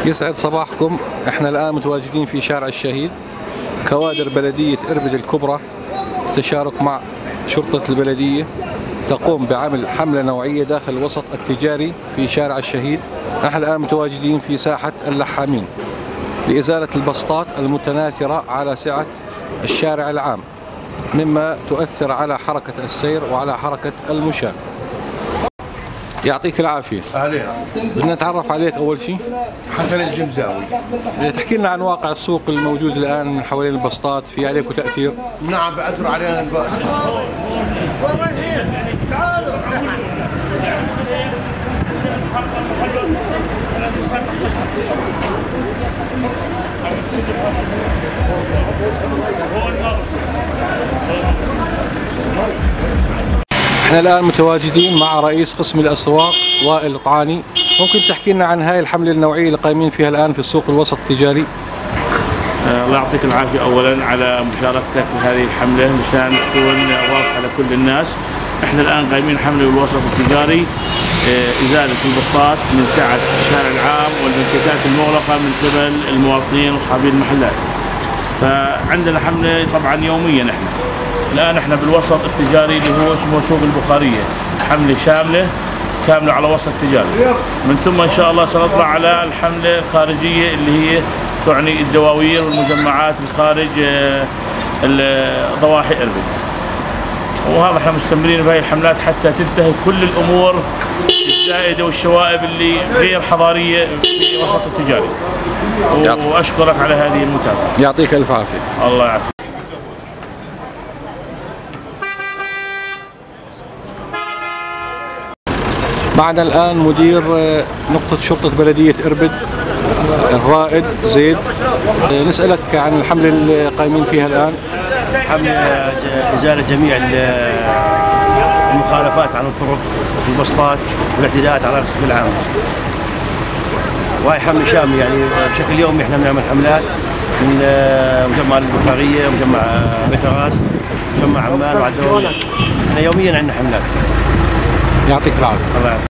يسعد صباحكم. احنا الآن متواجدين في شارع الشهيد. كوادر بلدية إربد الكبرى بالتشارك مع شرطة البلدية تقوم بعمل حملة نوعية داخل الوسط التجاري في شارع الشهيد. نحن الآن متواجدين في ساحة اللحامين لإزالة البسطات المتناثرة على سعة الشارع العام، مما تؤثر على حركة السير وعلى حركة المشاة. يعطيك العافية. أهلين. بدنا نتعرف عليك أول شيء. حسن الجمزاوي. تحكي لنا عن واقع السوق الموجود الآن من حوالين البسطات، في عليكم تأثير؟ نعم، بأثر علينا الباقي. احنا الآن متواجدين مع رئيس قسم الأسواق وائل الطعاني. ممكن تحكي لنا عن هاي الحملة النوعية اللي قايمين فيها الآن في السوق الوسط التجاري؟ الله يعطيك العافية أولا على مشاركتك بهذه الحملة مشان تكون واضحة لكل الناس. احنا الآن قايمين حملة بالوسط التجاري إزالة البسطات من سعة الشارع العام والمنتجات المغلقة من قبل المواطنين وأصحاب المحلات. فعندنا حملة طبعا يوميا. الآن احنا بالوسط التجاري اللي هو اسمه سوق البخارية، حملة كاملة على وسط تجاري. من ثم إن شاء الله سنطلع على الحملة الخارجية اللي هي تعني الدواوير والمجمعات الخارج ضواحي إربد. وهذا احنا مستمرين بهذه الحملات حتى تنتهي كل الأمور الزائدة والشوائب اللي غير حضارية في وسط التجاري. وأشكرك على هذه المتابعة. يعطيك ألف عافية. الله يعافيك. معنا الآن مدير نقطة شرطة بلدية إربد الرائد زيد. نسألك عن الحملة اللي قايمين فيها الآن. حملة إزالة جميع المخالفات عن الطرق والبسطات والاعتداءات على الرصيف العام. وهي حملة شاملة، يعني بشكل يومي احنا بنعمل حملات من مجمع البخارية، مجمع بيت راس، مجمع عمان وعدوية. احنا يوميا عندنا حملات. يعطيك العافية.